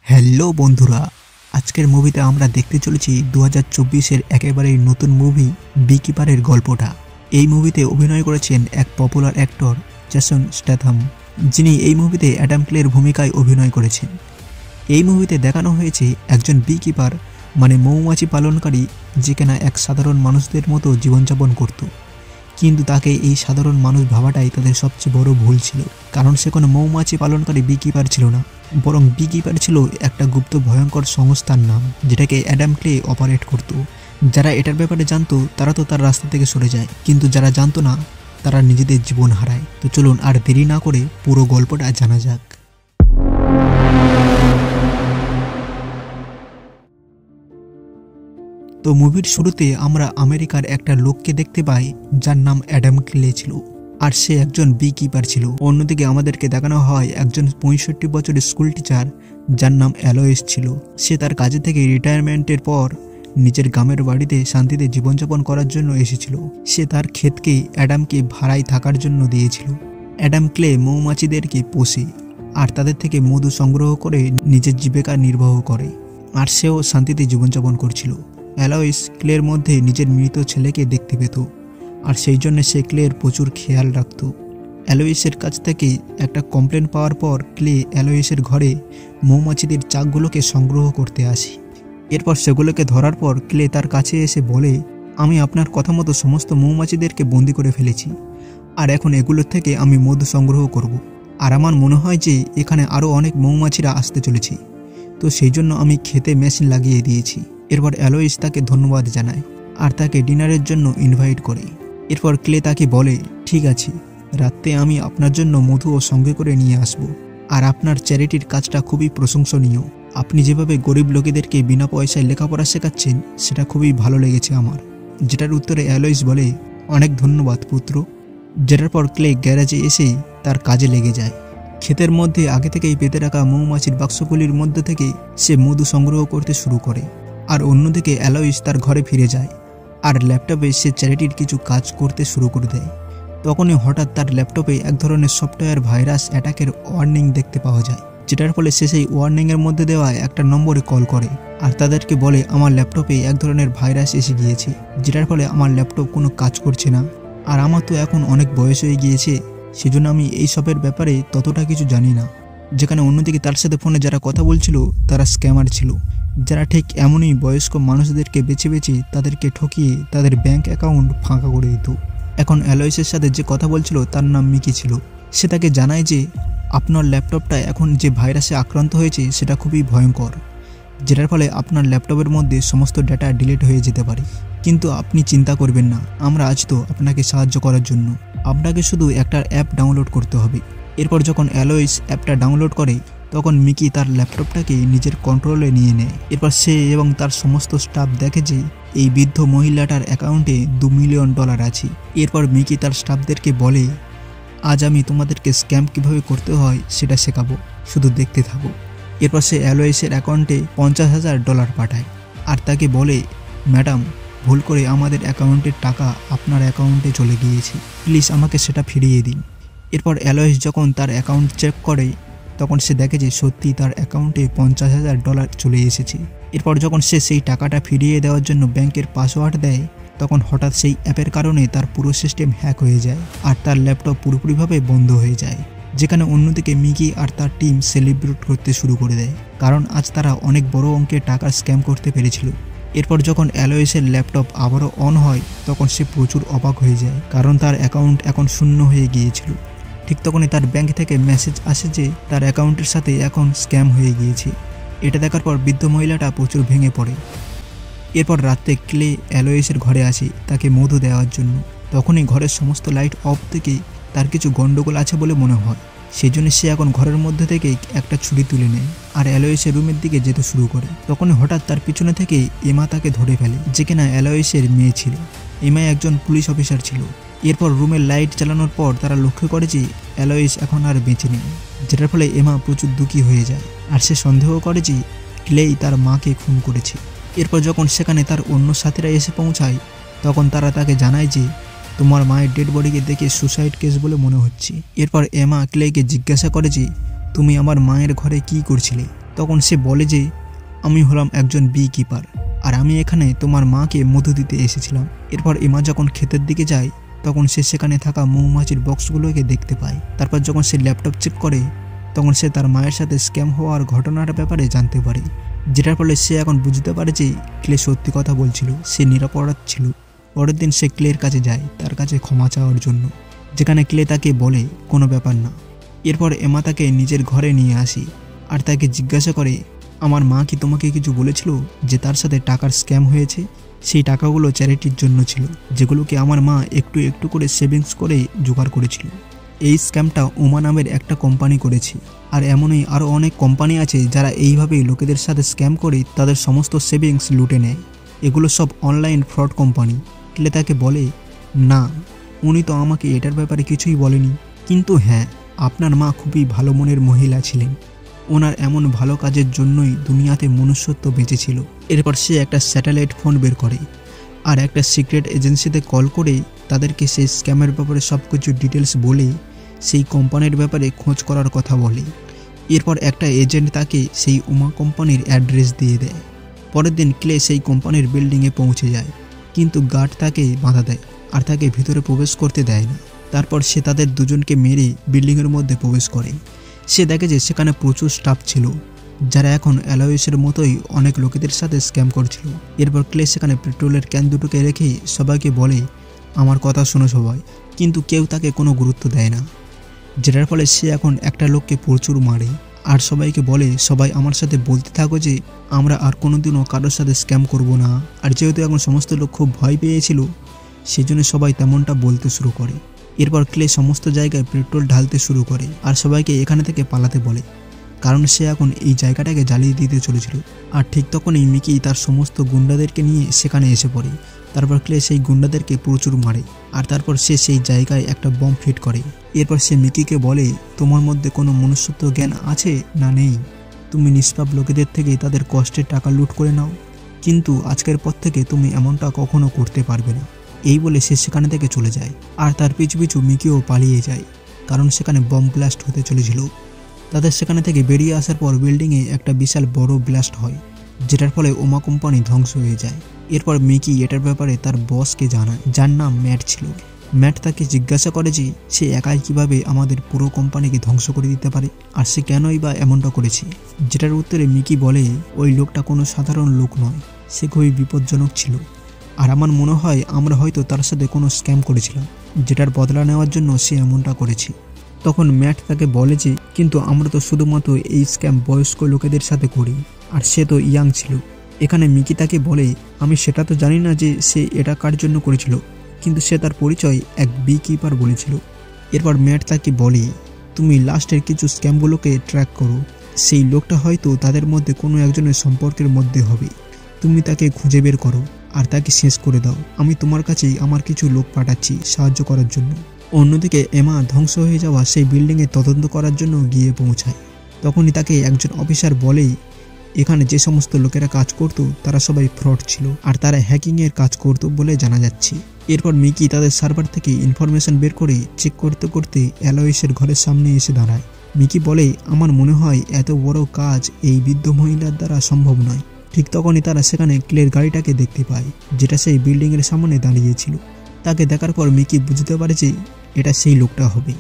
Hello বন্ধুরা, আজকের মুভিতে আমরা দেখতে চলেছি 2024-এর একেবারেই নতুন মুভি বিকিপারের গল্পটা। এই মুভিতে অভিনয় করেছেন এক পপুলার অ্যাক্টর জেসন স্ট্যাথম, যিনি এই মুভিতে অ্যাডাম ক্লের ভূমিকায় অভিনয় করেছেন। এই মুভিতে দেখানো হয়েছে একজন বিকিপার মানে মৌমাছি পালনকারী, যে কিনা এক সাধারণ মানুষদের মতো জীবনযাপন করত, কিন্তু তাকে এই সাধারণ মানুষ ভাবাটাই তাদের সবচেয়ে বড় ভুল ছিল। কারণ সে কোনো মৌমাছি পালনকারী বিকিপার ছিল না, বরং বিকিপার ছিল একটা গুপ্ত ভয়ঙ্কর সংস্থার নাম, যেটাকে অ্যাডাম ক্লে অপারেট করত। যারা এটার ব্যাপারে জানতো তারা তো তার রাস্তা থেকে সরে যায়, কিন্তু যারা জানতো না তারা নিজেদের জীবন হারায়। তো চলুন আর দেরি না করে পুরো গল্পটা জানা যাক। তো মুভির শুরুতে আমরা আমেরিকার একটা লোককে দেখতে পাই যার নাম অ্যাডাম ক্লে ছিল, আর সে একজন বিকিপার ছিল। অন্যদিকে আমাদেরকে দেখানো হয় একজন 65 বছরের স্কুল টিচার যার নাম অ্যালোয়েস ছিল। সে তার কাজে থেকে রিটায়ারমেন্টের পর নিজের গ্রামের বাড়িতে শান্তিতে জীবনযাপন করার জন্য এসেছিল। সে তার ক্ষেতকে অ্যাডামকে ভাড়ায় থাকার জন্য দিয়েছিল। অ্যাডাম ক্লে মৌমাছিদেরকে পোষে আর তাদের থেকে মধু সংগ্রহ করে নিজের জীবিকা নির্বাহ করে, আর সেও শান্তিতে জীবনযাপন করছিল। অ্যালোয়েস ক্লের মধ্যে নিজের মৃত ছেলেকে দেখতে পেত, আর সেই জন্য সে ক্লের প্রচুর খেয়াল রাখত। অ্যালোয়েসের কাছ থেকে একটা কমপ্লেন পাওয়ার পর ক্লে অ্যালোয়েসের ঘরে মৌমাছিদের চাকগুলোকে সংগ্রহ করতে আসে। এরপর সেগুলোকে ধরার পর ক্লে তার কাছে এসে বলে, আমি আপনার কথা মতো সমস্ত মৌমাছিদেরকে বন্দি করে ফেলেছি, আর এখন এগুলোর থেকে আমি মধু সংগ্রহ করব। আর আমার মনে হয় যে এখানে আরও অনেক মৌমাছিরা আসতে চলেছে, তো সেই জন্য আমি খেতে মেশিন লাগিয়ে দিয়েছি। এরপর অ্যালোয়েস তাকে ধন্যবাদ জানায় আর তাকে ডিনারের জন্য ইনভাইট করে। এরপর ক্লে তাকে বলে, ঠিক আছে, রাতে আমি আপনার জন্য মধুও সঙ্গে করে নিয়ে আসব। আর আপনার চ্যারিটির কাজটা খুবই প্রশংসনীয়। আপনি যেভাবে গরিব লোকেদেরকে বিনা পয়সায় লেখাপড়া শেখাচ্ছেন সেটা খুবই ভালো লেগেছে আমার। যেটার উত্তরে অ্যালোয়েস বলে, অনেক ধন্যবাদ পুত্র। যেটার পর ক্লে গ্যারেজে এসে তার কাজে লেগে যায়। ক্ষেতের মধ্যে আগে থেকেই পেতে রাখা মৌমাছির বাক্সগুলির মধ্যে থেকে সে মধু সংগ্রহ করতে শুরু করে। আর অন্যদিকে অ্যালোয়েস তার ঘরে ফিরে যায় আর ল্যাপটপে সে চ্যারিটির কিছু কাজ করতে শুরু করে দেয়। তখনই হঠাৎ তার ল্যাপটপে এক ধরনের সফটওয়্যার ভাইরাস অ্যাটাকের ওয়ার্নিং দেখতে পাওয়া যায়, যেটার ফলে সে সেই ওয়ার্নিংয়ের মধ্যে দেওয়া একটা নম্বরে কল করে আর তাদেরকে বলে, আমার ল্যাপটপে এক ধরনের ভাইরাস এসে গিয়েছে, যেটার ফলে আমার ল্যাপটপ কোনো কাজ করছে না। আর আমার তো এখন অনেক বয়স হয়ে গিয়েছে, সেজন্য আমি এই সবের ব্যাপারে ততটা কিছু জানি না। যেখানে অন্যদিকে তার সাথে ফোনে যারা কথা বলছিল তারা স্ক্যামার ছিল, যারা ঠিক এমনই বয়স্ক মানুষদেরকে বেছে বেছে তাদেরকে ঠকিয়ে তাদের ব্যাংক অ্যাকাউন্ট ফাঁকা করে দিত। এখন অ্যালোয়েসের সাথে যে কথা বলছিল তার নাম মিকি ছিল। সে তাকে জানায় যে আপনার ল্যাপটপটা এখন যে ভাইরাসে আক্রান্ত হয়েছে সেটা খুবই ভয়ঙ্কর, যেটার ফলে আপনার ল্যাপটপের মধ্যে সমস্ত ডেটা ডিলিট হয়ে যেতে পারে। কিন্তু আপনি চিন্তা করবেন না, আমরা আজ তো আপনাকে সাহায্য করার জন্য। আপনাকে শুধু একটা অ্যাপ ডাউনলোড করতে হবে। এরপর যখন অ্যালোয়েস অ্যাপটা ডাউনলোড করে তখন মিকি তার ল্যাপটপটাকে নিজের কন্ট্রোলে নিয়ে নেয়। এরপর সে এবং তার সমস্ত স্টাফ দেখে যে এই বৃদ্ধ মহিলাটার অ্যাকাউন্টে $2 মিলিয়ন আছে। এরপর মিকি তার স্টাফদেরকে বলে, আজ আমি তোমাদেরকে স্ক্যাম কিভাবে করতে হয় সেটা শেখাবো, শুধু দেখতে থাকো। এরপর সে অ্যালোয়েসের অ্যাকাউন্টে $50,000 পাঠায় আর তাকে বলে, ম্যাডাম, ভুল করে আমাদের অ্যাকাউন্টের টাকা আপনার অ্যাকাউন্টে চলে গিয়েছে, প্লিজ আমাকে সেটা ফিরিয়ে দিন। এরপর অ্যালোয়েস যখন তার অ্যাকাউন্ট চেক করে তখন সে দেখে যে সত্যি তার অ্যাকাউন্টে $50,000 চলে এসেছে। এরপর যখন সে সেই টাকাটা ফিরিয়ে দেওয়ার জন্য ব্যাংকের পাসওয়ার্ড দেয় তখন হঠাৎ সেই অ্যাপের কারণে তার পুরো সিস্টেম হ্যাক হয়ে যায় আর তার ল্যাপটপ পুরোপুরিভাবে বন্ধ হয়ে যায়। যেখানে অন্যদিকে মিকি আর তার টিম সেলিব্রেট করতে শুরু করে দেয়, কারণ আজ তারা অনেক বড় অঙ্কের টাকা স্ক্যাম করতে পেরেছিল। এরপর যখন অ্যালোয়েসের ল্যাপটপ আবারও অন হয় তখন সে প্রচুর অবাক হয়ে যায়, কারণ তার অ্যাকাউন্ট এখন শূন্য হয়ে গিয়েছিল। ঠিক তখনই তার ব্যাংক থেকে মেসেজ আসে যে তার অ্যাকাউন্টের সাথে এখন স্ক্যাম হয়ে গিয়েছে। এটা দেখার পর বৃদ্ধ মহিলাটা প্রচুর ভেঙে পড়ে। এরপর রাতে ক্লে অ্যালোয়েসের ঘরে আসে তাকে মধু দেওয়ার জন্য। তখনই ঘরের সমস্ত লাইট অফ থেকে তার কিছু গন্ডগোল আছে বলে মনে হয়, সেই জন্য সে এখন ঘরের মধ্যে থেকে একটা ছুরি তুলে নেয় আর অ্যালোয়েসের রুমের দিকে যেতে শুরু করে। তখনই হঠাৎ তার পিছনে থেকে এমা তাকে ধরে ফেলে, যে কিনা অ্যালোয়েসের মেয়ে ছিল। এমা একজন পুলিশ অফিসার ছিল। এরপর রুমের লাইট চালানোর পর তারা লক্ষ্য করে যে অ্যালোয়েস এখন আর বেঁচে নেই, যেটার ফলে এমা প্রচুর দুঃখী হয়ে যায় আর সে সন্দেহ করে যে ক্লেই তার মাকে খুন করেছে। এরপর যখন সেখানে তার অন্য সাথীরা এসে পৌঁছায় তখন তারা তাকে জানায় যে তোমার মায়ের ডেড বডিকে দেখে সুসাইড কেস বলে মনে হচ্ছে। এরপর এমা ক্লেকে জিজ্ঞাসা করে যে তুমি আমার মায়ের ঘরে কি করছিলে। তখন সে বলে যে আমি হলাম একজন বি কিপার, আর আমি এখানে তোমার মাকে মধু দিতে এসেছিলাম। এরপর এমা যখন ক্ষেতের দিকে যায় তখন সে সেখানে থাকা মৌমাছির বক্সগুলোকে দেখতে পায়। তারপর যখন সে ল্যাপটপ চেক করে তখন সে তার মায়ের সাথে স্ক্যাম হওয়ার ঘটনার ব্যাপারে জানতে পারে, যেটার ফলে সে এখন বুঝতে পারে যে ক্লে সত্যি কথা বলছিল, সে নিরপরাধ ছিল। পরের দিন সে ক্লের কাছে যায় তার কাছে ক্ষমা চাওয়ার জন্য, যেখানে ক্লে তাকে বলে কোনো ব্যাপার না। এরপর এমা তাকে নিজের ঘরে নিয়ে আসি আর তাকে জিজ্ঞাসা করে, আমার মা কি তোমাকে কিছু বলেছিল যে তার সাথে টাকার স্ক্যাম হয়েছে? সেই টাকাগুলো চ্যারিটির জন্য ছিল, যেগুলোকে আমার মা একটু একটু করে সেভিংস করে জোগাড় করেছিল। এই স্ক্যামটা ওমা নামের একটা কোম্পানি করেছে, আর এমনই আরও অনেক কোম্পানি আছে যারা এইভাবেই লোকেদের সাথে স্ক্যাম করে তাদের সমস্ত সেভিংস লুটে নেয়। এগুলো সব অনলাইন ফ্রড কোম্পানি। ক্লে তাকে বলে, না, উনি তো আমাকে এটার ব্যাপারে কিছুই বলেনি, কিন্তু হ্যাঁ, আপনার মা খুবই ভালো মনের মহিলা ছিলেন, ওনার এমন ভালো কাজের জন্যই দুনিয়াতে মনুষ্যত্ব বেঁচেছিল। এরপর সে একটা স্যাটেলাইট ফোন বের করে আর একটা সিক্রেট এজেন্সিতে কল করে তাদেরকে সেই স্ক্যামের ব্যাপারে সব কিছু ডিটেলস বলে সেই কোম্পানির ব্যাপারে খোঁজ করার কথা বলে। এরপর একটা এজেন্ট তাকে সেই উমা কোম্পানির অ্যাড্রেস দিয়ে দেয়। পরের দিন ক্লে সেই কোম্পানির বিল্ডিংয়ে পৌঁছে যায়, কিন্তু গার্ড তাকে বাধা দেয় আর তাকে ভিতরে প্রবেশ করতে দেয় না। তারপর সে তাদের দুজনকে মেরে বিল্ডিংয়ের মধ্যে প্রবেশ করে। সে দেখে যে সেখানে প্রচুর স্টাফ ছিল যারা এখন অ্যালয়েসের মতোই অনেক লোকেদের সাথে স্ক্যাম করছিল। এরপর ক্লে সেখানে পেট্রোলের ক্যান দুটোকে রেখে সবাইকে বলে, আমার কথা শোনো সবাই, কিন্তু কেউ তাকে কোনো গুরুত্ব দেয় না, যেটার ফলে সে এখন একটা লোককে প্রচুর মারে আর সবাইকে বলে, সবাই আমার সাথে বলতে থাকো যে আমরা আর কোনোদিনও কারোর সাথে স্ক্যাম করব না। আর যেহেতু এখন সমস্ত লোক খুব ভয় পেয়েছিল সেজন্য সবাই তেমনটা বলতে শুরু করে। এরপর ক্লে সমস্ত জায়গায় পেট্রোল ঢালতে শুরু করে আর সবাইকে এখানে থেকে পালাতে বলে, কারণ সে এখন এই জায়গাটাকে জ্বালিয়ে দিতে চলেছিল। আর ঠিক তখনই মিকি তার সমস্ত গুন্ডাদেরকে নিয়ে সেখানে এসে পড়ে। তারপর ক্লে সেই গুন্ডাদেরকে প্রচুর মারে আর তারপর সে সেই জায়গায় একটা বম ফিট করে। এরপর সে মিকিকে বলে, তোমার মধ্যে কোনো মনুষ্যত্ব জ্ঞান আছে না নেই? তুমি নিষ্পাপ লোকেদের থেকে তাদের কষ্টের টাকা লুট করে নাও, কিন্তু আজকের পর থেকে তুমি এমনটা কখনো করতে পারবে না। এই বলে সে সেখানে থেকে চলে যায় আর তার পিছু পিছু মিকিও পালিয়ে যায়, কারণ সেখানে বম ব্লাস্ট হতে চলেছিল। তাদের সেখানে থেকে বেরিয়ে আসার পর বিল্ডিংয়ে একটা বিশাল বড় ব্লাস্ট হয়, যেটার ফলে ওমা কোম্পানি ধ্বংস হয়ে যায়। এরপর মিকি এটার ব্যাপারে তার বসকে জানায়, যার নাম ম্যাট ছিল। ম্যাট তাকে জিজ্ঞাসা করে যে সে একাই কিভাবে আমাদের পুরো কোম্পানিকে ধ্বংস করে দিতে পারে আর সে কেনই বা এমনটা করেছে, যেটার উত্তরে মিকি বলে, ওই লোকটা কোনো সাধারণ লোক নয়, সে খুবই বিপজ্জনক ছিল, আর আমার মনে হয় আমরা হয়তো তার সাথে কোনো স্ক্যাম করেছিলাম, যেটার বদলা নেওয়ার জন্য সে এমনটা করেছে। তখন ম্যাট তাকে বলে যে কিন্তু আমরা তো শুধুমাত্র এই স্ক্যাম বয়স্ক লোকেদের সাথে করি, আর সে তো ইয়াং ছিল। এখানে মিকি তাকে বলে, আমি সেটা তো জানি না যে সে এটা কার জন্য করেছিল, কিন্তু সে তার পরিচয় এক বি কিপার বলেছিল। এরপর ম্যাট তাকে বলে, তুমি লাস্টের কিছু স্ক্যামগুলোকে ট্র্যাক করো, সেই লোকটা হয়তো তাদের মধ্যে কোনো একজনের সম্পর্কের মধ্যে হবে, তুমি তাকে খুঁজে বের করো আর তাকে শেষ করে দাও। আমি তোমার কাছেই আমার কিছু লোক পাঠাচ্ছি সাহায্য করার জন্য। অন্যদিকে এমা ধ্বংস হয়ে যাওয়া সেই বিল্ডিংয়ে তদন্ত করার জন্য গিয়ে পৌঁছায়। তখনই তাকে একজন অফিসার বলে, এখানে যে সমস্ত লোকেরা কাজ করতো তারা সবাই ফ্রড ছিল আর তারা হ্যাকিংয়ের কাজ করতো বলে জানা যাচ্ছে। এরপর মিকি তাদের সার্ভার থেকে ইনফরমেশন বের করে চেক করতে করতে অ্যালয়েসের ঘরের সামনে এসে দাঁড়ায়। মিকি বলে, আমার মনে হয় এত বড় কাজ এই বৃদ্ধ মহিলার দ্বারা সম্ভব নয়। ঠিক তখনই তারা সেখানে ক্লের গাড়িটাকে দেখতে পায়, যেটা সেই বিল্ডিংয়ের সামনে দাঁড়িয়েছিল। তাকে দেখার পর মিকি বুঝতে পারে যে এটা সেই লোকটা হবে।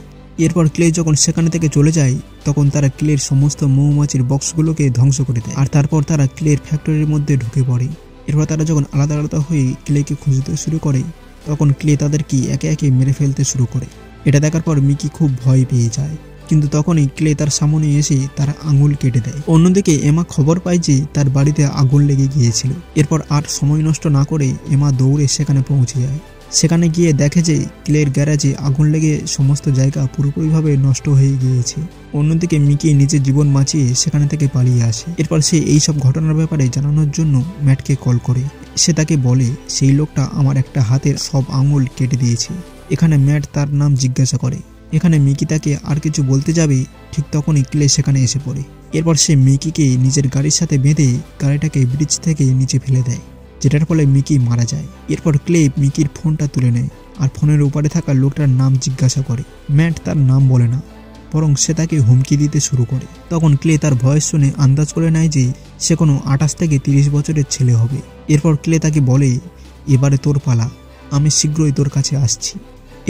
এরপর ক্লে যখন সেখানে থেকে চলে যায় তখন তারা ক্লের সমস্ত মৌমাছির বক্সগুলোকে ধ্বংস করে দেয় আর তারপর তারা ক্লের ফ্যাক্টরির মধ্যে ঢুকে পড়ে। এরপর তারা যখন আলাদা আলাদা হয়ে ক্লেকে খুঁজতে শুরু করে তখন ক্লে তাদেরকে একে একে মেরে ফেলতে শুরু করে। এটা দেখার পর মিকি খুব ভয় পেয়ে যায়, কিন্তু তখনই ক্লে তার সামনে এসে তার আঙুল কেটে দেয়। অন্যদিকে এমা খবর পায় যে তার বাড়িতে আগুন লেগে গিয়েছিল। এরপর আর সময় নষ্ট না করে এমা দৌড়ে সেখানে পৌঁছে যায়। সেখানে গিয়ে দেখে যে ক্লের গ্যারাজে আগুন লেগে সমস্ত জায়গা পুরোপুরিভাবে নষ্ট হয়ে গিয়েছে। অন্যদিকে মিকি নিজের জীবন বাঁচিয়ে সেখানে থেকে পালিয়ে আসে। এরপর সে এইসব ঘটনার ব্যাপারে জানানোর জন্য ম্যাটকে কল করে। সে তাকে বলে, সেই লোকটা আমার একটা হাতের সব আঙুল কেটে দিয়েছে। এখানে ম্যাট তার নাম জিজ্ঞাসা করে। এখানে মিকি তাকে আর কিছু বলতে যাবে, ঠিক তখনই ক্লে সেখানে এসে পড়ে। এরপর সে মিকিকে নিজের গাড়ির সাথে বেঁধে গাড়িটাকে ব্রিজ থেকে নিচে ফেলে দেয়, যেটার ফলে মিকি মারা যায়। এরপর ক্লে মিকির ফোনটা তুলে নেয় আর ফোনের উপরে থাকা লোকটার নাম জিজ্ঞাসা করে। ম্যাট তার নাম বলে না, বরং সে তাকে হুমকি দিতে শুরু করে। তখন ক্লে তার ভয়েস শুনে আন্দাজ করে নেয় যে সে কোনো 28 থেকে 30 বছরের ছেলে হবে। এরপর ক্লে তাকে বলে, এবারে তোর পালা, আমি শীঘ্রই তোর কাছে আসছি।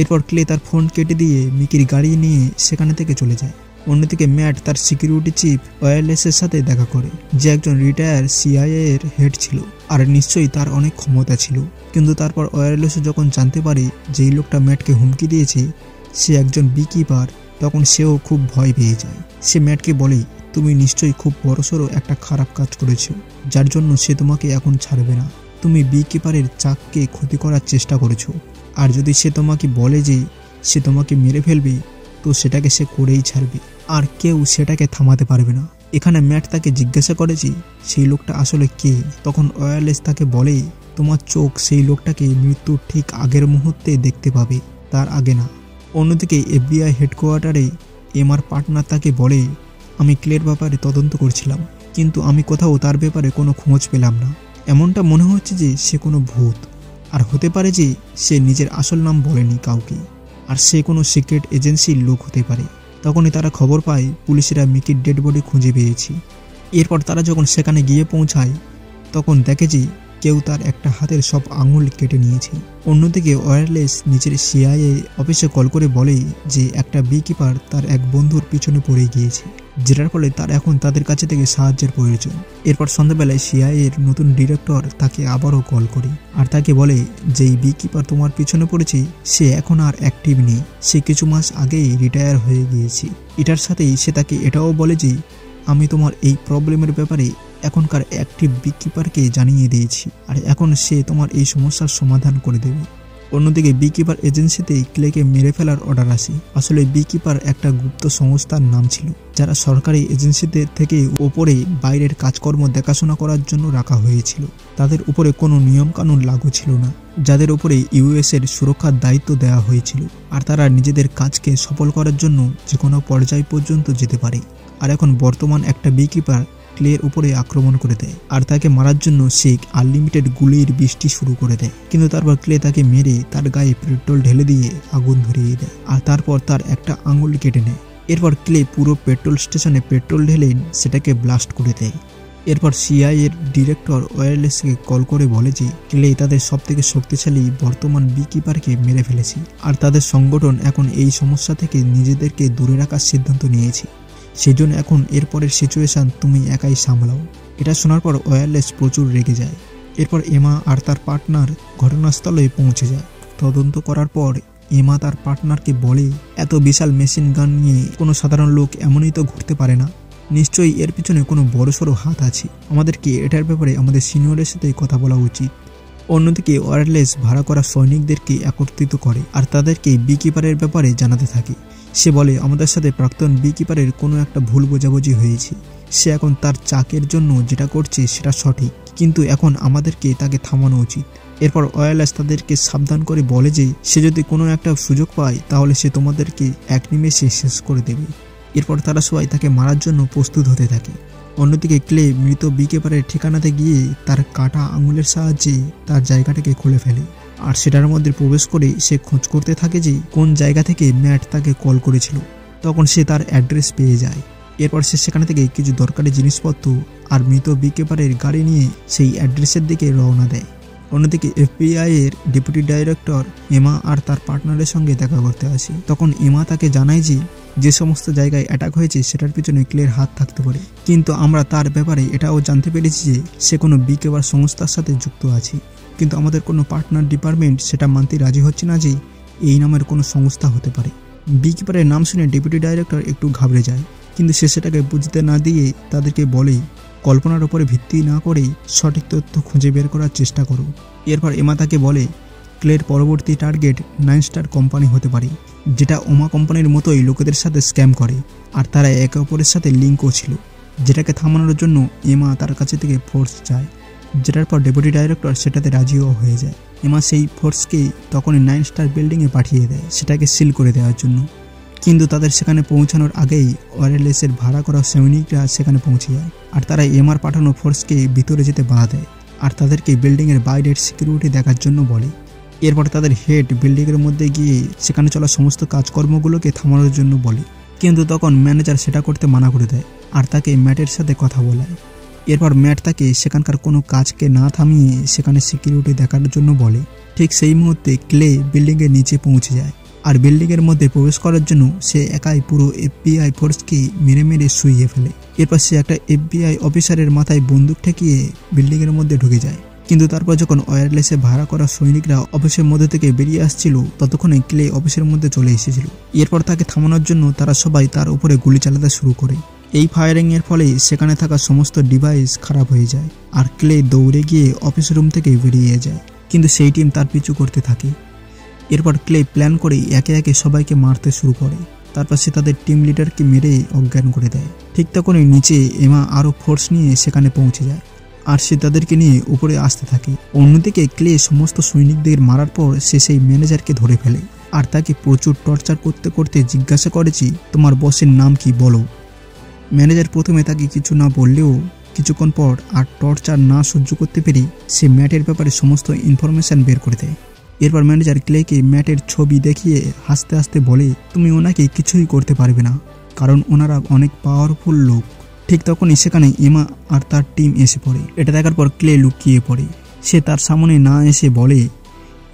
এরপর ক্লে তার ফোন কেটে দিয়ে মিকির গাড়ি নিয়ে সেখানে থেকে চলে যায়। অন্যদিকে ম্যাট তার সিকিউরিটি চিফ ওয়্যারলেসের সাথে দেখা করে, যে একজন রিটায়ার CIA এর হেড ছিল আর নিশ্চয়ই তার অনেক ক্ষমতা ছিল। কিন্তু তারপর ওয়্যারলেস যখন জানতে পারে যে এই লোকটা ম্যাটকে হুমকি দিয়েছে সে একজন বিকিপার, তখন সেও খুব ভয় পেয়ে যায়। সে ম্যাটকে বলে, তুমি নিশ্চয়ই খুব বড়সড় একটা খারাপ কাজ করেছো, যার জন্য সে তোমাকে এখন ছাড়বে না। তুমি বিকিপারের চাককে ক্ষতি করার চেষ্টা করেছো, আর যদি সে তোমাকে বলে যে সে তোমাকে মেরে ফেলবে, তো সেটাকে সে করেই ছাড়বে, আর কেউ সেটাকে থামাতে পারবে না। এখানে ম্যাট তাকে জিজ্ঞাসা করে যে সেই লোকটা আসলে কে। তখন ওয়্যারলেস তাকে বলে, তোমার চোখ সেই লোকটাকে মৃত্যুর ঠিক আগের মুহূর্তে দেখতে পাবে, তার আগে না। অন্যদিকে FBI হেডকোয়ার্টারে এমার পার্টনার তাকে বলে, আমি ক্লের ব্যাপারে তদন্ত করছিলাম, কিন্তু আমি কোথাও তার ব্যাপারে কোনো খোঁজ পেলাম না। এমনটা মনে হচ্ছে যে সে কোনো ভূত, আর হতে পারে যে সে নিজের আসল নাম বলেনি কাউকে, আর সে কোনো সিক্রেট এজেন্সির লোক হতে পারে। তখনই তারা খবর পায় পুলিশেরা মিকির ডেড বডি খুঁজে পেয়েছে। এরপর তারা যখন সেখানে গিয়ে পৌঁছায় তখন দেখে যে কেউ তার একটা হাতের সব আঙুল কেটে নিয়েছে। অন্যদিকে ওয়্যারলেস নিজের CIA অফিসে কল করে বলে যে একটা বিকিপার তার এক বন্ধুর পিছনে পড়ে গিয়েছে, যেটার ফলে তার এখন তাদের কাছে থেকে সাহায্যের প্রয়োজন। এরপর সন্ধ্যাবেলায় CIA এর নতুন ডিরেক্টর তাকে আবারও কল করে আর তাকে বলে যে এই বিকিপার তোমার পিছনে পড়েছে সে এখন আর অ্যাক্টিভ নেই, সে কিছু মাস আগেই রিটায়ার হয়ে গিয়েছে। এটার সাথেই সে তাকে এটাও বলে যে আমি তোমার এই প্রবলেমের ব্যাপারে এখনকার অ্যাক্টিভ বিকিপারকে জানিয়ে দিয়েছি, আর এখন সে তোমার এই সমস্যার সমাধান করে দেবে। অন্যদিকে বিকিপার এজেন্সিতে ক্লেকে মেরে ফেলার অর্ডার আসে। আসলে বিকিপার একটা গুপ্ত সংস্থার নাম ছিল, যারা সরকারি এজেন্সিতে থেকে ওপরে বাইরের কাজকর্ম দেখাশোনা করার জন্য রাখা হয়েছিল। তাদের উপরে কোনো নিয়ম কানুন লাগু ছিল না, যাদের উপরে US এর সুরক্ষার দায়িত্ব দেওয়া হয়েছিল, আর তারা নিজেদের কাজকে সফল করার জন্য যে কোনো পর্যায় পর্যন্ত যেতে পারে। আর এখন বর্তমান একটা বিকিপার ক্লের উপরে আক্রমণ করে দেয়, আর তাকে মারার জন্য সে আনলিমিটেড গুলির বৃষ্টি শুরু করে দেয়। কিন্তু তারপর ক্লে তাকে মেরে তার গায়ে পেট্রোল ঢেলে দিয়ে আগুন ধরিয়ে দেয়, আর তারপর তার একটা আঙুল কেটে নেয়। এরপর ক্লে পুরো পেট্রোল স্টেশনে পেট্রোল ঢেলে সেটাকে ব্লাস্ট করে দেয়। এরপর CIA এর ডিরেক্টর ওয়্যারলেসকে কল করে বলে যে ক্লে তাদের সবথেকে শক্তিশালী বর্তমান বিকিপারকে মেরে ফেলেছে, আর তাদের সংগঠন এখন এই সমস্যা থেকে নিজেদেরকে দূরে রাখার সিদ্ধান্ত নিয়েছে। সেই জন্য এখন এরপরের সিচুয়েশন তুমি একাই সামলাও। এটা শোনার পর ওয়্যারলেস প্রচুর রেগে যায়। এরপর এমা আর তার পার্টনার ঘটনাস্থলে পৌঁছে যায়। তদন্ত করার পর এমা তার পার্টনারকে বলে, এত বিশাল মেশিন গান নিয়ে কোনো সাধারণ লোক এমনই তো ঘুরতে পারে না, নিশ্চয়ই এর পিছনে কোনো বড়সড় হাত আছে। আমাদেরকে এটার ব্যাপারে আমাদের সিনিয়রের সাথে কথা বলা উচিত। অন্যদিকে ওয়্যারলেস ভাড়া করা সৈনিকদেরকে একত্রিত করে আর তাদেরকে বিকিপারের ব্যাপারে জানাতে থাকে। সে বলে, আমাদের সাথে প্রাক্তন বিকিপারের কোনো একটা ভুল বোঝাবুঝি হয়েছে। সে এখন তার চাকের জন্য যেটা করছে সেটা সঠিক, কিন্তু এখন আমাদেরকে তাকে থামানো উচিত। এরপর ওয়্যারলেস তাদেরকে সাবধান করে বলে যে সে যদি কোনো একটা সুযোগ পায় তাহলে সে তোমাদেরকে এক নিমেষে শেষ করে দেবে। এরপর তারা সবাই তাকে মারার জন্য প্রস্তুত হতে থাকে। অন্যদিকে ক্লে মৃত বিকিপারের ঠিকানাতে গিয়ে তার কাটা আঙুলের সাহায্যে তার জায়গাটাকে খুলে ফেলে, আর সেটার মধ্যে প্রবেশ করে সে খোঁজ করতে থাকে যে কোন জায়গা থেকে ম্যাট তাকে কল করেছিল। তখন সে তার অ্যাড্রেস পেয়ে যায়। এরপর সে সেখানে থেকে কিছু দরকারি জিনিসপত্র আর মৃত বিকিপারের গাড়ি নিয়ে সেই অ্যাড্রেসের দিকে রওনা দেয়। অন্যদিকে FBI এর ডেপুটি ডাইরেক্টর এমা আর তার পার্টনারের সঙ্গে দেখা করতে আসে। তখন এমা তাকে জানায় যে সমস্ত জায়গায় অ্যাটাক হয়েছে সেটার পিছনে ক্লের হাত থাকতে পারে, কিন্তু আমরা তার ব্যাপারে এটাও জানতে পেরেছি যে সে কোনো বিকিপার সংস্থার সাথে যুক্ত আছে, কিন্তু আমাদের কোনো পার্টনার ডিপার্টমেন্ট সেটা মানতে রাজি হচ্ছে না যে এই নামের কোনো সংস্থা হতে পারে। বিকিপারের নাম শুনে ডেপুটি ডাইরেক্টর একটু ঘাবড়ে যায়, কিন্তু সে সেটাকে বুঝতে না দিয়ে তাদেরকে বলে, কল্পনার উপরে ভিত্তি না করে সঠিক তথ্য খুঁজে বের করার চেষ্টা করো। এরপর এমা তাকে বলে, ক্লের পরবর্তী টার্গেট 9 স্টার কোম্পানি হতে পারে, যেটা ওমা কোম্পানির মতোই লোকেদের সাথে স্ক্যাম করে, আর তারা একে অপরের সাথে লিঙ্কও ছিল, যেটাকে থামানোর জন্য এমা তার কাছে থেকে ফোর্স চায়, যেটার পর ডেপুটি ডাইরেক্টর সেটাতে রাজিও হয়ে যায়। এমা সেই ফোর্সকে তখনই 9 স্টার বিল্ডিংয়ে পাঠিয়ে দেয় সেটাকে সিল করে দেওয়ার জন্য, কিন্তু তাদের সেখানে পৌঁছানোর আগেই ওয়্যারলেসের ভাড়া করা সৈনিকরা সেখানে পৌঁছে যায়, আর তারা এমার পাঠানো ফোর্সকে ভিতরে যেতে বাধা দেয়, আর তাদেরকে বিল্ডিংয়ের বাইরের সিকিউরিটি দেখার জন্য বলে। এরপর তাদের হেড বিল্ডিংয়ের মধ্যে গিয়ে সেখানে চলা সমস্ত কাজকর্মগুলোকে থামানোর জন্য বলে। কিন্তু তখন ম্যানেজার সেটা করতে মানা করে দেয় আর তাকে ম্যাটের সাথে কথা বলায়। এরপর ম্যাট তাকে সেখানকার কোনো কাজকে না থামিয়ে সেখানে সিকিউরিটি দেখার জন্য বলে। ঠিক সেই মুহূর্তে ক্লে বিল্ডিংয়ের নিচে পৌঁছে যায় আর বিল্ডিংয়ের মধ্যে প্রবেশ করার জন্য সে একাই পুরো FBI ফোর্সকে মেরে মেরে শুইয়ে ফেলে। এরপর সে একটা FBI অফিসারের মাথায় বন্দুক ঠেকিয়ে বিল্ডিংয়ের মধ্যে ঢুকে যায়। কিন্তু তারপর যখন ওয়্যারলেসে ভাড়া করা সৈনিকরা অফিসের মধ্যে থেকে বেরিয়ে আসছিল ততক্ষণে ক্লে অফিসের মধ্যে চলে এসেছিল। এরপর তাকে থামানোর জন্য তারা সবাই তার উপরে গুলি চালাতে শুরু করে। এই ফায়ারিং এর ফলে সেখানে থাকা সমস্ত ডিভাইস খারাপ হয়ে যায় আর ক্লে দৌড়ে গিয়ে অফিস রুম থেকে বেরিয়ে যায়, কিন্তু সেই টিম তার পিছু করতে থাকে। এরপর ক্লে প্ল্যান করে একে একে সবাইকে মারতে শুরু করে। তারপর সে তাদের টিম লিডারকে মেরে অজ্ঞান করে দেয়। ঠিক তখনই নিচে এমা আরও ফোর্স নিয়ে সেখানে পৌঁছে যায় আর সে তাদেরকে নিয়ে উপরে আসতে থাকে। অন্যদিকে ক্লে সমস্ত সৈনিকদের মারার পর সে সেই ম্যানেজারকে ধরে ফেলে আর তাকে প্রচুর টর্চার করতে করতে জিজ্ঞাসা করেছি, তোমার বসের নাম কি বলো। ম্যানেজার প্রথমে তাকে কিছু না বললেও কিছুক্ষণ পর আর টর্চার না সহ্য করতে পেরে সে ম্যাটের ব্যাপারে সমস্ত ইনফরমেশন বের করে দেয়। এরপর ম্যানেজার ক্লেকে ম্যাটের ছবি দেখিয়ে হাসতে হাসতে বলে, তুমি ওনাকে কিছুই করতে পারবে না, কারণ ওনারা অনেক পাওয়ারফুল লোক। ঠিক তখনই সেখানে এমা আর তার টিম এসে পড়ে। এটা দেখার পর ক্লে লুকিয়ে পড়ে। সে তার সামনে না এসে বলে,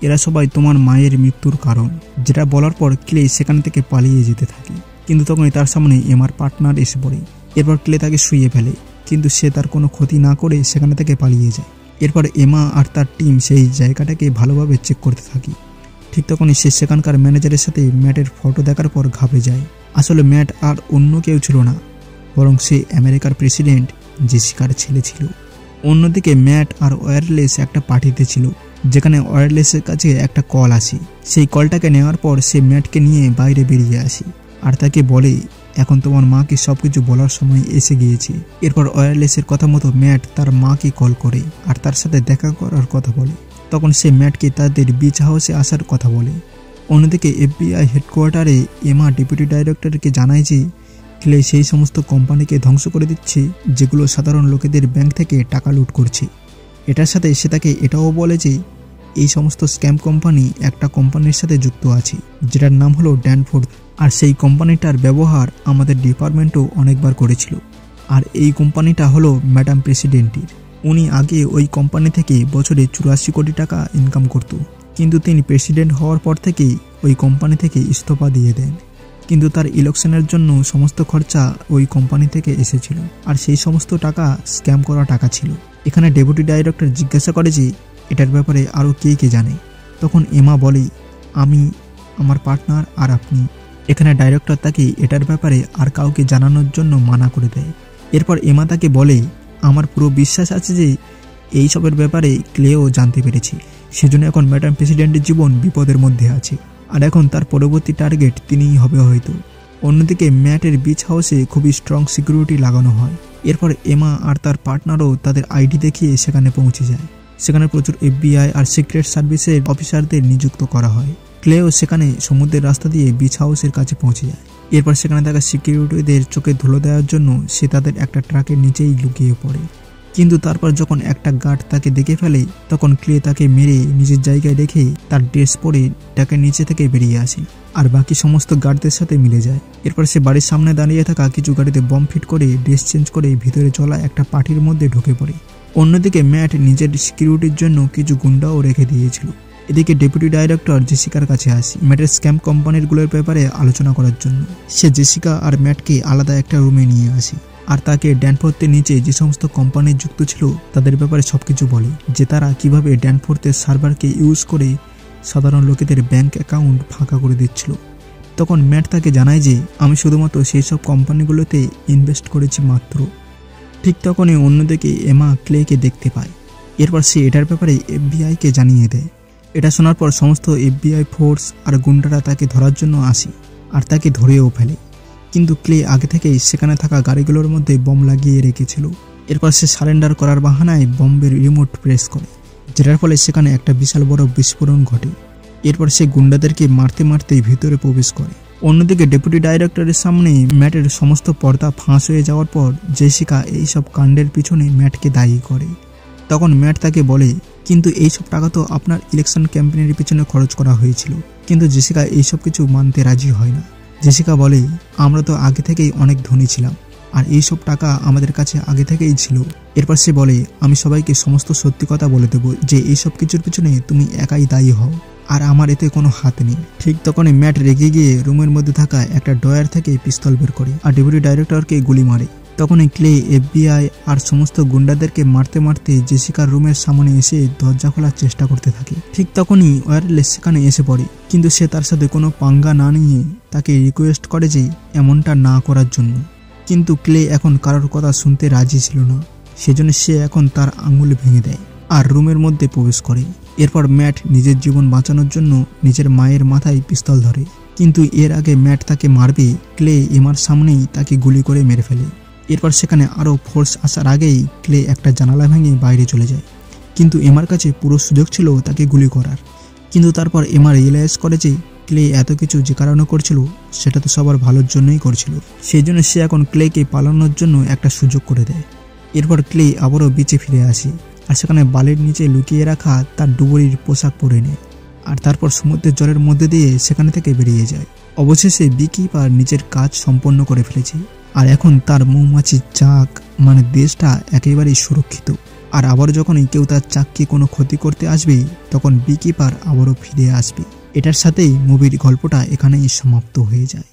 এরা সবাই তোমার মায়ের মৃত্যুর কারণ। যেটা বলার পর ক্লে সেখান থেকে পালিয়ে যেতে থাকে, কিন্তু তখনই তার সামনে এমার পার্টনার এসে পড়ে। এরপর ক্লে তাকে শুইয়ে ফেলে, কিন্তু সে তার কোনো ক্ষতি না করে সেখানে থেকে পালিয়ে যায়। এরপর এমা আর তার টিম সেই জায়গাটাকে ভালোভাবে চেক করতে থাকে। ঠিক তখনই সে সেখানকার ম্যানেজারের সাথে ম্যাটের ফটো দেখার পর ঘাবড়ে যায়। আসলে ম্যাট আর অন্য কেউ ছিল না, বরং সে আমেরিকার প্রেসিডেন্ট জেসিকার ছেলে ছিল। অন্যদিকে ম্যাট আর ওয়্যারলেস একটা পার্টিতে ছিল, যেখানে ওয়্যারলেসের কাছে একটা কল আসে। সেই কলটাকে নেওয়ার পর সে ম্যাটকে নিয়ে বাইরে বেরিয়ে আসে আর তাকে বলে, এখন তোমার মাকে সবকিছু বলার সময় এসে গিয়েছে। এরপর ওয়্যারলেসের কথা মতো ম্যাট তার মাকে কল করে আর তার সাথে দেখা করার কথা বলে। তখন সে ম্যাটকে তাদের বিচ হাউসে আসার কথা বলে। অন্যদিকে FBI হেডকোয়ার্টারে এমা ডেপুটি ডাইরেক্টরকে জানায় যে ক্লে সেই সমস্ত কোম্পানিকে ধ্বংস করে দিচ্ছে যেগুলো সাধারণ লোকেদের ব্যাংক থেকে টাকা লুট করছে। এটার সাথে সে তাকে এটাও বলে যে এই সমস্ত স্ক্যাম কোম্পানি একটা কোম্পানির সাথে যুক্ত আছে যেটার নাম হলো ড্যানফোর্থ, আর সেই কোম্পানিটার ব্যবহার আমাদের ডিপার্টমেন্টও অনেকবার করেছিল। আর এই কোম্পানিটা হলো ম্যাডাম প্রেসিডেন্টের। উনি আগে ওই কোম্পানি থেকে বছরে 84 কোটি টাকা ইনকাম করত, কিন্তু তিনি প্রেসিডেন্ট হওয়ার পর থেকেই ওই কোম্পানি থেকে ইস্তফা দিয়ে দেন। কিন্তু তার ইলেকশনের জন্য সমস্ত খরচা ওই কোম্পানি থেকে এসেছিল, আর সেই সমস্ত টাকা স্ক্যাম করা টাকা ছিল। এখানে ডেপুটি ডাইরেক্টর জিজ্ঞাসা করে যে এটার ব্যাপারে আরও কে কে জানে। তখন এমা বলে, আমি, আমার পার্টনার আর আপনি। এখানে ডাইরেক্টর তাকে এটার ব্যাপারে আর কাউকে জানানোর জন্য মানা করে দেয়। এরপর এমা তাকে বলে, আমার পুরো বিশ্বাস আছে যে এই সবের ব্যাপারে ক্লেও জানতে পেরেছি, সেজন্য এখন ম্যাডাম প্রেসিডেন্টের জীবন বিপদের মধ্যে আছে, আর এখন তার পরবর্তী টার্গেট তিনিই হবে হয়তো। অন্যদিকে ম্যাটের বিচ হাউসে খুবই স্ট্রং সিকিউরিটি লাগানো হয়। এরপর এমা আর তার পার্টনারও তাদের আইডি দেখিয়ে সেখানে পৌঁছে যায়। সেখানে প্রচুর FBI আর সিক্রেট সার্ভিসের অফিসারদের নিযুক্ত করা হয়। ক্লেও সেখানে সমুদ্রের রাস্তা দিয়ে বিচ হাউসের কাছে পৌঁছে যায়। এরপর সেখানে থাকা সিকিউরিটিদের চোখে ধুলো দেওয়ার জন্য সে তাদের একটা ট্রাকের নিচেই লুকিয়ে পড়ে। কিন্তু তারপর যখন একটা গার্ড তাকে দেখে ফেলে তখন ক্লে তাকে মেরে নিজের জায়গায় রেখে তার ড্রেস পরে ট্রাকের নিচে থেকে বেরিয়ে আসে আর বাকি সমস্ত গার্ডদের সাথে মিলে যায়। এরপর সে বাড়ির সামনে দাঁড়িয়ে থাকা কিছু গাড়িতে বম ফিট করে ড্রেস চেঞ্জ করে ভিতরে চলা একটা পার্টির মধ্যে ঢুকে পড়ে। অন্যদিকে ম্যাট নিজের সিকিউরিটির জন্য কিছু গুন্ডাও রেখে দিয়েছিল। এদিকে ডেপুটি ডাইরেক্টর জেসিকার কাছে আসে ম্যাটের স্ক্যাম কোম্পানিগুলোর ব্যাপারে আলোচনা করার জন্য। সে জেসিকা আর ম্যাটকে আলাদা একটা রুমে নিয়ে আসে আর তাকে ড্যানফোর্থের নিচে যে সমস্ত কোম্পানি যুক্ত ছিল তাদের ব্যাপারে সবকিছু বলে, যে তারা কিভাবে ড্যানফোর্থের সার্ভারকে ইউজ করে সাধারণ লোকেদের ব্যাংক অ্যাকাউন্ট ফাঁকা করে দিচ্ছিল। তখন ম্যাট তাকে জানায় যে আমি শুধুমাত্র সেই সব কোম্পানিগুলোতে ইনভেস্ট করেছি মাত্র। ঠিক তখনই অন্যদিকে এমা ক্লেকে দেখতে পায়। এরপর সে এটার ব্যাপারে FBI-কে জানিয়ে দেয়। এটা শোনার পর সমস্ত FBI ফোর্স আর গুন্ডারা তাকে ধরার জন্য আসে আর তাকে ধরেও ফেলে, কিন্তু ক্লে আগে থেকেই সেখানে থাকা গাড়িগুলোর মধ্যে বম লাগিয়ে রেখেছিল। এরপর সে সারেন্ডার করার বাহানায় বম্বের রিমোট প্রেস করে, যেটার ফলে সেখানে একটা বিশাল বড় বিস্ফোরণ ঘটে। এরপর সে গুন্ডাদেরকে মারতে মারতেই ভিতরে প্রবেশ করে। অন্যদিকে ডেপুটি ডাইরেক্টরের সামনে ম্যাটের সমস্ত পর্দা ফাঁস হয়ে যাওয়ার পর জেসিকা এইসব কাণ্ডের পিছনে ম্যাটকে দায়ী করে। তখন ম্যাট তাকে বলে, কিন্তু এইসব টাকা তো আপনার ইলেকশন ক্যাম্পেইনের পিছনে খরচ করা হয়েছিল। কিন্তু জেসিকা এইসব কিছু মানতে রাজি হয় না। জেসিকা বলে, আমরা তো আগে থেকেই অনেক ধনী ছিলাম, আর এইসব টাকা আমাদের কাছে আগে থেকেই ছিল। এরপর সে বলে, আমি সবাইকে সমস্ত সত্যি কথা বলে দেবো যে এইসব কিছুর পিছনে তুমি একাই দায়ী হও, আর আমার এতে কোনো হাত নেই। ঠিক তখনই ম্যাট রেগে গিয়ে রুমের মধ্যে থাকা একটা ড্রয়ার থেকে পিস্তল বের করে আর ডেপুটি ডাইরেক্টরকে গুলি মারে। তখনই ক্লে FBI আর সমস্ত গুন্ডাদেরকে মারতে মারতে জেসিকার রুমের সামনে এসে দরজা খোলার চেষ্টা করতে থাকে। ঠিক তখনই ওয়্যারলেস সেখানে এসে পড়ে, কিন্তু সে তার সাথে কোনো পাঙ্গা না নিয়ে তাকে রিকোয়েস্ট করে যে এমনটা না করার জন্য। কিন্তু ক্লে এখন কারোর কথা শুনতে রাজি ছিল না, সেজন্য সে এখন তার আঙুল ভেঙে দেয় আর রুমের মধ্যে প্রবেশ করে। এরপর ম্যাট নিজের জীবন বাঁচানোর জন্য নিজের মায়ের মাথায় পিস্তল ধরে, কিন্তু এর আগে ম্যাট তাকে মারবে, ক্লে এমার সামনেই তাকে গুলি করে মেরে ফেলে। এরপর সেখানে আরও ফোর্স আসার আগেই ক্লে একটা জানালা ভেঙে বাইরে চলে যায়, কিন্তু এমার কাছে পুরো সুযোগ ছিল তাকে গুলি করার। কিন্তু তারপর এমা রিয়েলাইজ করে যে ক্লে এত কিছু যে কারণে করছিল সেটা তো সবার ভালোর জন্যই করছিল, সেই জন্য সে এখন ক্লেকে পালানোর জন্য একটা সুযোগ করে দেয়। এরপর ক্লে আবারও বিচে ফিরে আসে আর সেখানে বালির নিচে লুকিয়ে রাখা তার ডুবুরির পোশাক পরে নেয়, আর তারপর সমুদ্রের জলের মধ্যে দিয়ে সেখানে থেকে বেরিয়ে যায়। অবশেষে বিকিপার নিজের কাজ সম্পন্ন করে ফেলেছে, আর এখন তার মৌমাছির চাক মানে দেশটা একেবারেই সুরক্ষিত। আর আবার যখনই কেউ তার চাককে কোনো ক্ষতি করতে আসবে তখন বিকিপার আবারও ফিরে আসবে। এটার সাথেই মুভির গল্পটা এখানেই সমাপ্ত হয়ে যায়।